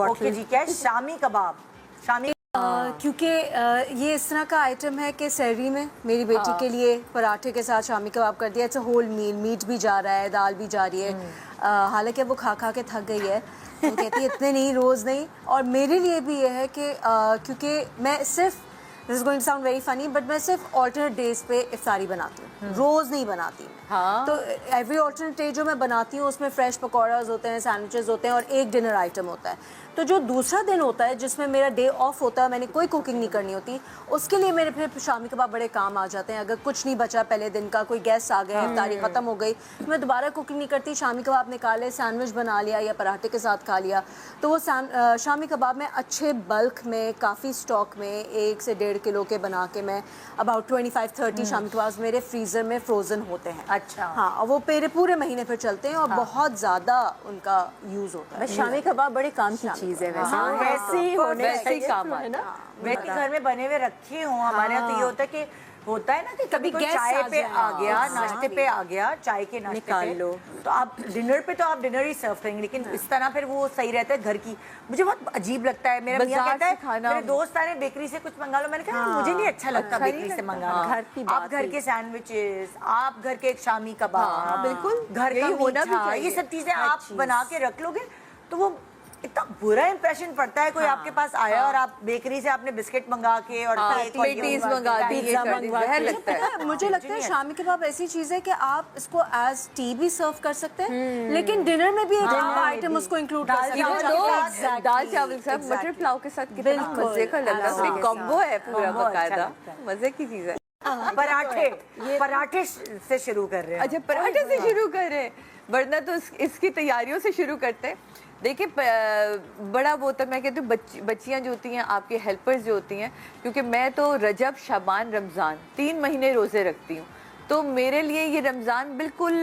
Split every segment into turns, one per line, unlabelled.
Okay जी, क्या है? शामी कबाब। शामी
क्योंकि ये इस तरह का आइटम है कि सहरी में मेरी बेटी के लिए पराठे के साथ शामी कबाब कर दिया। It's a whole meal, meat भी जा रहा है, दाल भी जा रही है। हालांकि वो खा खा के थक गई है, वो कहती है इतने नहीं, रोज़ नहीं। और मेरे लिए भी ये है कि क्योंकि मैं सिर्फ, this is going to sound very funny, but मैं सिर्फ ऑल्टरनेट डेज पे इफ्तारी बनाती हूँ, रोज़ नहीं बनाती मैं।
हाँ।
तो एवरी ऑल्टरनेट डे जो मैं बनाती हूँ उसमें फ्रेश पकौड़ाज होते हैं, सैंडविचेस होते हैं और एक डिनर आइटम होता है। तो जो दूसरा दिन होता है जिसमें मेरा डे ऑफ होता है, मैंने कोई कुकिंग नहीं करनी होती, उसके लिए मेरे फिर शामी कबाब बड़े काम आ जाते हैं। अगर कुछ नहीं बचा पहले दिन का, कोई गेस्ट आ गए, इफ्तारी ख़त्म हो गई, तो मैं दोबारा कुकिंग नहीं करती, शामी कबाब निकाले, सैंडविच बना लिया या पराठे के साथ खा लिया। तो वो शामी कबाब में अच्छे बल्क में, काफ़ी स्टॉक में 1 से 1.5 किलो के बना के मैं अबाउट 25-30 शामी कबाब मेरे फ्रीज़र में फ्रोज़न होते हैं।
अच्छा।
हाँ, और वो मेरे पूरे महीने फिर चलते हैं और बहुत ज़्यादा उनका यूज़ होता है।
शामी कबाब बड़े काम की चीज़ है वैसे।
हाँ,
वैसे ही होने
वैसे ही काम
है ना।
वैसे घर में बने हुए रखे हों। हमारे यहाँ तो ये होता है कि होता है ना कि कभी कोई
गेस्ट
चाय
आ
पे
जाए,
आ गया, नाश्ते पे आ गया, चाय के नाश्ते
निकाल
पे,
लो।
तो आप डिनर पे तो आप डिनर ही सर्व करेंगे, लेकिन इस तरह फिर वो सही रहता है घर की। मुझे बहुत अजीब लगता है, मेरा मियां
बाजार
कहता
से
है,
खाना-
मेरे दोस्त आ रहे हैं बेकरी से कुछ मंगा लो, मैंने कहा मुझे नहीं अच्छा लगता
अच्छा नहीं
बेकरी से
लगता।
मंगाना।
घर की
आप
बात
घर
ही।
के सैंडविचेस, आप घर के एक शामी कबाब,
बिल्कुल,
घर
यही
का
होना भी
मीठा,
चाहिए।
ये सब चीजें आप बना के रख लोगे तो वो इतना बुरा इंप्रेशन पड़ता है। कोई आपके पास आया और आप बेकरी से आपने बिस्किट मंगा के और केक और ये
पेटीज मंगा दी, ये
पिज्जा
कर दी,
मंगवा
जहर
के।
लगता है।
मुझे लगता है शामी कबाब ऐसी चीज़ है कि आप इसको एज टी भी सर्व कर सकते हैं, लेकिन डिनर में भी एक आइटम उसको इंक्लूड कर सकते
चावल
हैं।
के साथ,
दाल चावल के साथ मटर पुलाव के साथ कितना
बिल्कुल,
मजे का लगता है।
absolutely।
कॉम्बो है पूरा
कॉम्बो अच्छा
बकायदा,
लगता है।
मजे की चीज है।
पराठे से शुरू कर रहे हैं।
अच्छा, पराठे से शुरू करें, वरना तो इसकी तैयारियों से शुरू करते हैं। देखिए, बड़ा वो तो मैं कहती हूँ बच्चियाँ जो होती हैं, आपके हेल्पर्स जो होती हैं, क्योंकि मैं तो रजब, शाबान, रमज़ान 3 महीने रोज़े रखती हूँ, तो मेरे लिए ये रमज़ान बिल्कुल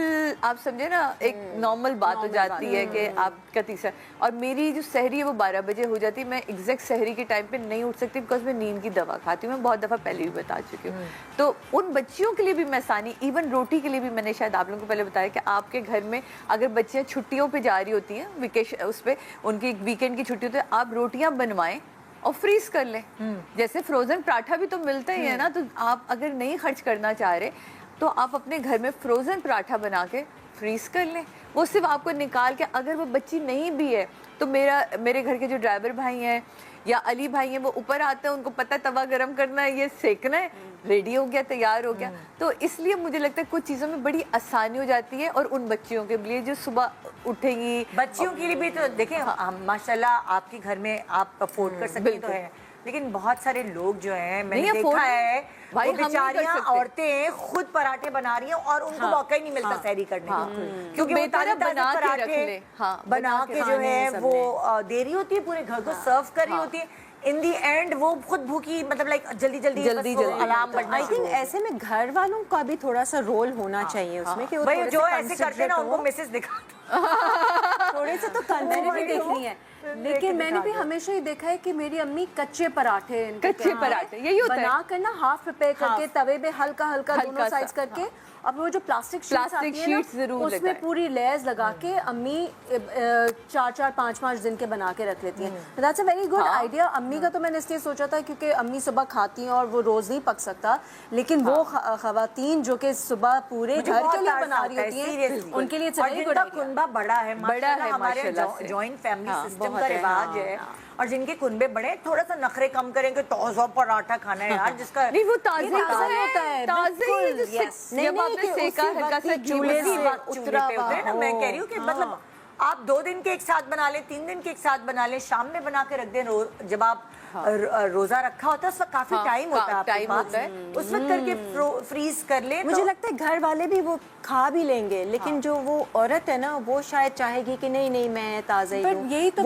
आप समझे ना एक नॉर्मल बात हो जाती है कि आपका तीसरा। और मेरी जो सहरी है वो 12 बजे हो जाती है। मैं एग्जैक्ट सहरी के टाइम पे नहीं उठ सकती बिकॉज मैं नींद की दवा खाती हूँ। मैं बहुत दफ़ा पहले भी बता चुकी हूँ। तो उन बच्चियों के लिए भी मैं आसानी, इवन रोटी के लिए भी मैंने शायद आप लोगों को पहले बताया कि आपके घर में अगर बच्चियाँ छुट्टियों पर जा रही होती हैं, वेकेशन उस पर उनकी वीकेंड की छुट्टी होती है, आप रोटियाँ बनवाएं और फ्रीज कर लें। जैसे फ्रोजन पराठा भी तो मिलता ही है ना, तो आप अगर नहीं खर्च करना चाह रहे तो आप अपने घर में फ्रोज़न पराठा बना के फ्रीज कर लें। वो सिर्फ आपको निकाल के, अगर वो बच्ची नहीं भी है तो मेरे घर के जो ड्राइवर भाई हैं या अली भाई हैं, वो ऊपर आते हैं, उनको पता है तवा गरम करना है, ये सेकना है, रेडी हो गया, तैयार हो गया। तो इसलिए मुझे लगता है कुछ चीज़ों में बड़ी आसानी हो जाती है। और उन बच्चियों के लिए जो सुबह उठेंगी,
बच्चियों के लिए भी तो देखें, माशाल्लाह आपके घर में आप अफोर्ड कर सकते हैं तो है, लेकिन बहुत सारे लोग जो हैं, मैंने देखा है,
भाई,
वो
हम नहीं कर
बेचारियां
सकते।
औरतें खुद पराठे बना रही हैं और उनको मौका ही नहीं मिलता सहरी करने का, क्योंकि वो
बेहतर है
ताजे
बना के रख
पराठे
ले। हाँ,
बना के जो है वो दे रही होती है, पूरे घर को सर्व कर रही होती है। इन दी एंड वो खुद भूखी, मतलब लाइक जल्दी अलार्म बजना।
आई थिंक ऐसे में घर वालों का भी थोड़ा सा रोल होना चाहिए उसमें कि वो
भाई
थोड़े
जो
से
ऐसे करते हैं ना
considerate
उनको
हो।
मैसेज दिखा
थोड़े से तो
मैंने भी
कंसिडरेट
देखनी है, लेकिन मैंने भी हमेशा ही देखा है कि मेरी अम्मी कच्चे पराठे,
कच्चे पराठे यही होता है,
बना कर ना हाफ प्रिपेयर करके तवे पे हल्का हल्का दोनों साइड्स करके, अब वो जो प्लास्टिक
शीट्स जरूर
उसमें पूरी लेयर्स लगा के अम्मी 4-4, 5-5 दिन के बना के रख लेती हैं। That's a very good idea. अम्मी का तो मैंने इसलिए सोचा था क्योंकि अम्मी सुबह खाती हैं और वो रोज नहीं पक सकता, लेकिन वो खवातीन जो कि सुबह पूरे घर के लिए बना रही होती हैं, उनके लिए
जिनका कुनबा बड़ा है, माशाल्लाह, हमारे
माशाल्लाह से।
जॉइंट फैमिली सिस्टम
बहुत
का
है,
रिवाज है, और जिनके कुनबे बड़े, थोड़ा सा नखरे कम करेंगे, ताजा पराठा खाना है यार, जिसका
नहीं वो ताज़ा
होता है,
ताज़ा ही
बिल्कुल,
जब
yes।
जब आपने सेका हल्का सा
चूल्हे
घी
पे होते हैं ना, मैं कह रही हूँ कि मतलब आप 2 दिन के एक साथ बना लें, 3 दिन के एक साथ बना लें, शाम में बना के रख दें। जब आप रोजा रखा होता है उस वक्त काफी टाइम होता है आपके पास, उस वक्त करके फ्रीज कर ले।
मुझे लगता है घर वाले भी वो खा भी लेंगे, लेकिन जो वो औरत है ना वो शायद चाहेगी कि नहीं मैं ताज़ा ही
पर यही तो